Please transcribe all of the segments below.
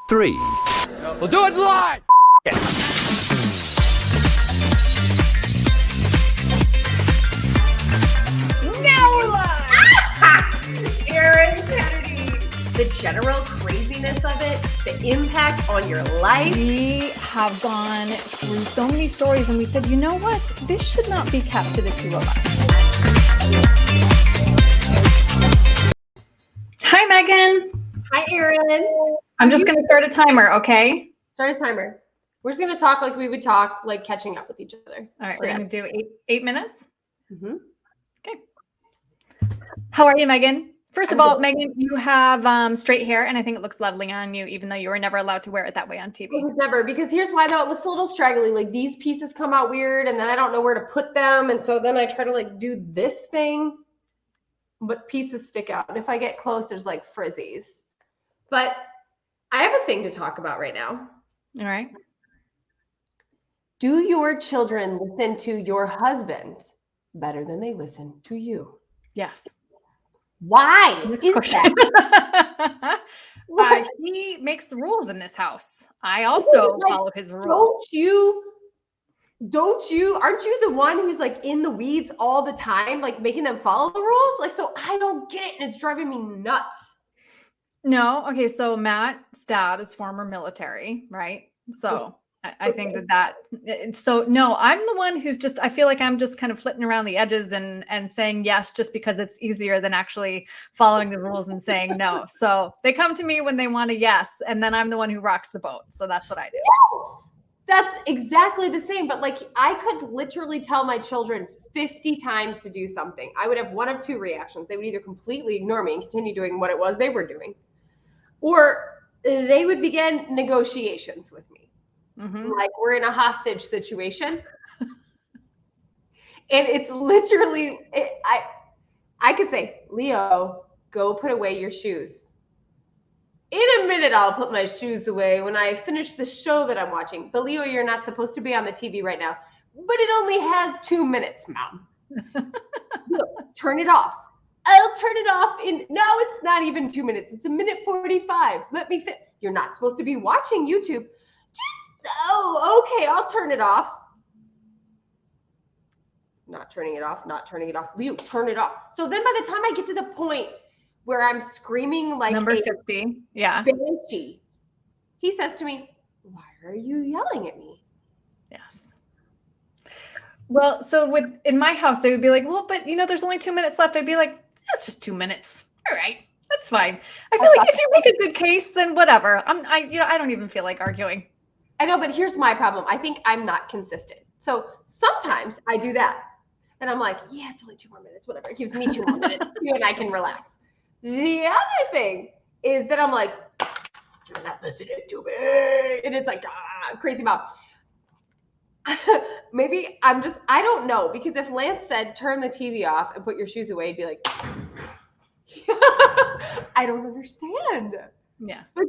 3. We'll do it live. Now we're live! Erin Kennedy. The general craziness of it, the impact on your life. We have gone through so many stories and we said, you know what? This should not be kept to the two of us. Hi, Megan. Hi, Erin. I'm just going to start a timer, okay? Start a timer. We're just going to talk like we would talk, like catching up with each other. All right, we're going to do eight minutes. Mm-hmm. Okay. How are you, Megan? First of all, Megan, you have straight hair, and I think it looks lovely on you, even though you were never allowed to wear it that way on TV. It was never, because here's why, though. It looks a little straggly. Like, these pieces come out weird, and then I don't know where to put them, and so then I try to, like, do this thing, but pieces stick out. And if I get close, there's, like, frizzies. But I have a thing to talk about right now. All right. Do your children listen to your husband better than they listen to you? Yes. Why is that? He makes the rules in this house. I also follow his rules. Aren't you the one who's like in the weeds all the time, like making them follow the rules? Like, so I don't get it, and it's driving me nuts. No. Okay. So Matt's dad is former military, right? So I think so no, I'm the one who's just, I feel like I'm just kind of flitting around the edges and saying yes, just because it's easier than actually following the rules and saying no. So they come to me when they want a yes, and then I'm the one who rocks the boat. So that's what I do. Yes, that's exactly the same. But like, I could literally tell my children 50 times to do something. I would have one of two reactions. They would either completely ignore me and continue doing what it was they were doing, or they would begin negotiations with me. Mm-hmm. Like, we're in a hostage situation. And it's literally, I could say, Leo, go put away your shoes. In a minute, I'll put my shoes away when I finish the show that I'm watching. But Leo, you're not supposed to be on the TV right now. But it only has 2 minutes, Mom. Look, turn it off. I'll turn it off no, it's not even 2 minutes. It's 1:45. Let me fit. You're not supposed to be watching YouTube. Okay, I'll turn it off. Not turning it off. Leo, turn it off. So then by the time I get to the point where I'm screaming like number 50, yeah, banshee, he says to me, "Why are you yelling at me?" Yes. Well, so in my house, they would be like, well, but there's only 2 minutes left. I'd be like, that's just 2 minutes. All right, that's fine. I feel like if you make a good case, then whatever. I don't even feel like arguing. I know, but here's my problem. I think I'm not consistent. So sometimes I do that. And I'm like, yeah, it's only 2 more minutes, whatever. It gives me 2 more minutes. You and I can relax. The other thing is that I'm like, you're not listening to me. And it's like, crazy mom. Maybe I don't know. Because if Lance said, turn the TV off and put your shoes away, he'd be like, I don't understand. Yeah. But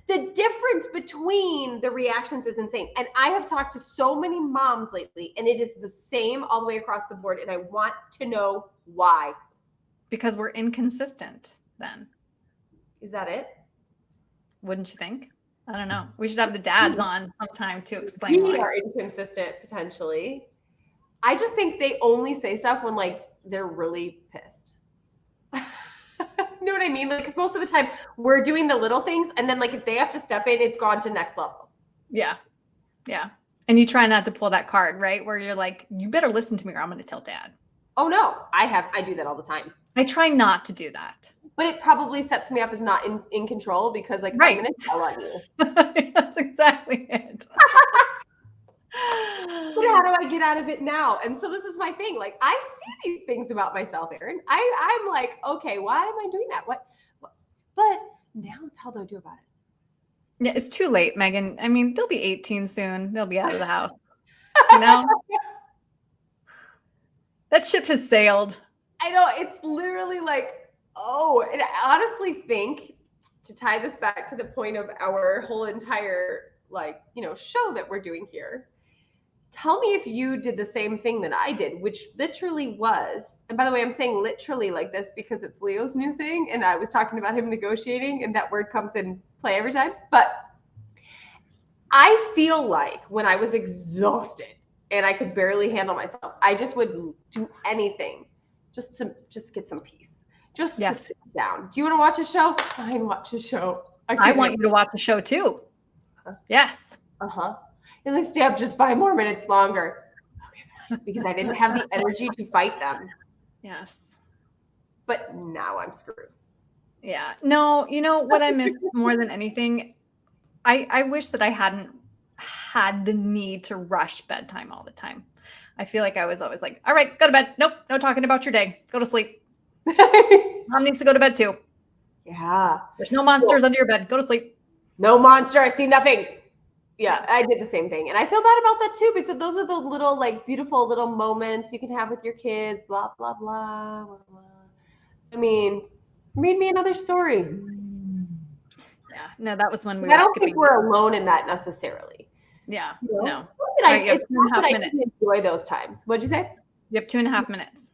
the difference between the reactions is insane. And I have talked to so many moms lately, and it is the same all the way across the board. And I want to know why. Because we're inconsistent then. Is that it? Wouldn't you think? I don't know. We should have the dads on sometime to explain why. We are inconsistent, potentially. I just think they only say stuff when, like, they're really pissed. You know what I mean? Like, because most of the time we're doing the little things, and then like if they have to step in, it's gone to next level. Yeah. Yeah. And you try not to pull that card, right? Where you're like, you better listen to me or I'm going to tell dad. Oh no, I do that all the time. I try not to do that. But it probably sets me up as not in control, because like, right, I'm going to tell on you. That's exactly it. But how do I get out of it now? And so this is my thing. Like, I see these things about myself, Erin. I'm like, okay, why am I doing that? What? But now how do I do about it? Yeah, it's too late, Megan. I mean, they'll be 18 soon. They'll be out of the house. You know? That ship has sailed. I know. It's literally like, and I honestly think, to tie this back to the point of our whole entire, like, show that we're doing here, tell me if you did the same thing that I did, which literally was, and by the way, I'm saying literally like this because it's Leo's new thing, and I was talking about him negotiating, and that word comes in play every time. But I feel like when I was exhausted and I could barely handle myself, I just would do anything just to get some peace, just to sit down. Do you want to watch a show? Fine, watch a show. I want you to watch the show too. Yes. And they stay up just 5 more minutes longer. Okay, fine. Because I didn't have the energy to fight them. Yes. But now I'm screwed. Yeah. No, you know what I miss more than anything? I wish that I hadn't had the need to rush bedtime all the time. I feel like I was always like, all right, go to bed. Nope, no talking about your day. Go to sleep. Mom needs to go to bed too. Yeah. There's no monsters under your bed. Go to sleep. No monster. I see nothing. Yeah, I did the same thing. And I feel bad about that too, because those are the little, like, beautiful little moments you can have with your kids, blah, blah, blah, blah, blah. I mean, read me another story. Yeah, no, that was when we I were don't skipping. think we're alone in that necessarily. Yeah, You know? no. It's not that I didn't enjoy those times. What'd you say? You have 2.5 minutes.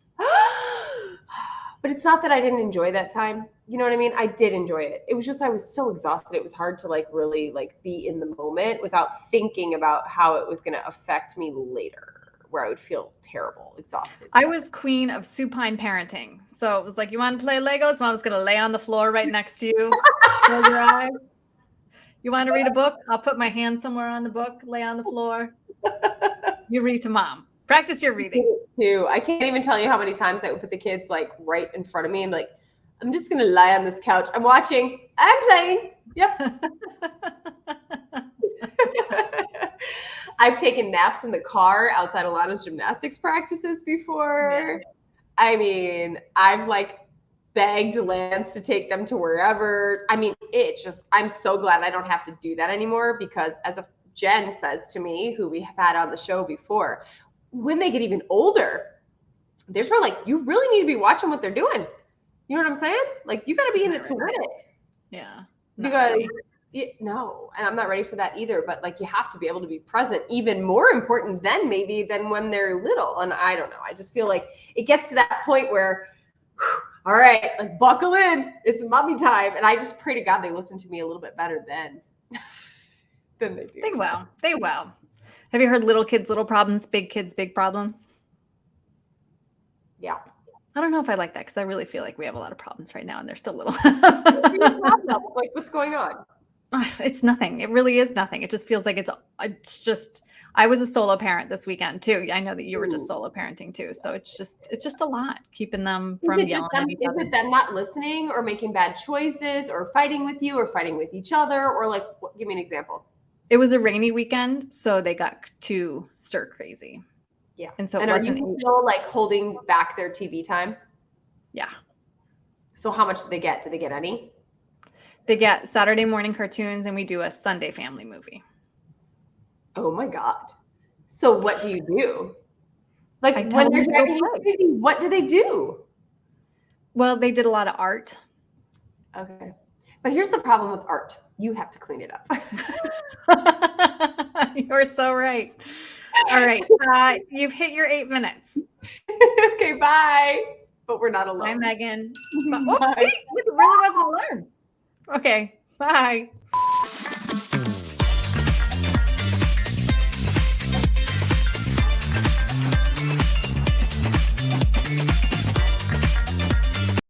But it's not that I didn't enjoy that time. You know what I mean? I did enjoy it. It was just I was so exhausted. It was hard to like really like be in the moment without thinking about how it was going to affect me later, where I would feel terrible, exhausted. I was queen of supine parenting. So it was like, you want to play Legos? Mom's going to lay on the floor right next to you. Close your eyes. You want to read a book? I'll put my hand somewhere on the book, lay on the floor. You read to mom. Practice your reading. Too. I can't even tell you how many times I would put the kids like right in front of me and like, I'm just gonna lie on this couch. I'm watching. I'm playing. Yep. I've taken naps in the car outside of Lana's gymnastics practices before. Yeah. I mean, I've like begged Lance to take them to wherever. I mean, it's just, I'm so glad I don't have to do that anymore, because as Jen says to me, who we have had on the show before, when they get even older, there's where like, you really need to be watching what they're doing. You know what I'm saying? Like, you got to be in it to win it. Yeah. Because no, and I'm not ready for that either. But like, you have to be able to be present, even more important than when they're little. And I don't know. I just feel like it gets to that point where, all right, like buckle in. It's mommy time. And I just pray to God they listen to me a little bit better than they do. They will. They will. Have you heard little kids, little problems, big kids, big problems? Yeah. I don't know if I like that, because I really feel like we have a lot of problems right now and they're still little. Like, what's going on? It's nothing. It really is nothing. It just feels like it's just, I was a solo parent this weekend too. I know that you were just solo parenting too. So it's just a lot, keeping them from yelling at each other. Is it them not listening or making bad choices or fighting with you or fighting with each other, or like, give me an example. It was a rainy weekend, so they got too stir crazy. Yeah. And so are you still like holding back their TV time? Yeah. So how much do they get? Do they get any? They get Saturday morning cartoons, and we do a Sunday family movie. Oh my God. So what do you do? Like, when they're driving you crazy, what do they do? Well, they did a lot of art. Okay. But here's the problem with art. You have to clean it up. You're so right. All right. You've hit your 8 minutes. Okay, bye. But we're not alone. Bye, Megan. But, see, it really wasn't alone. Okay, bye.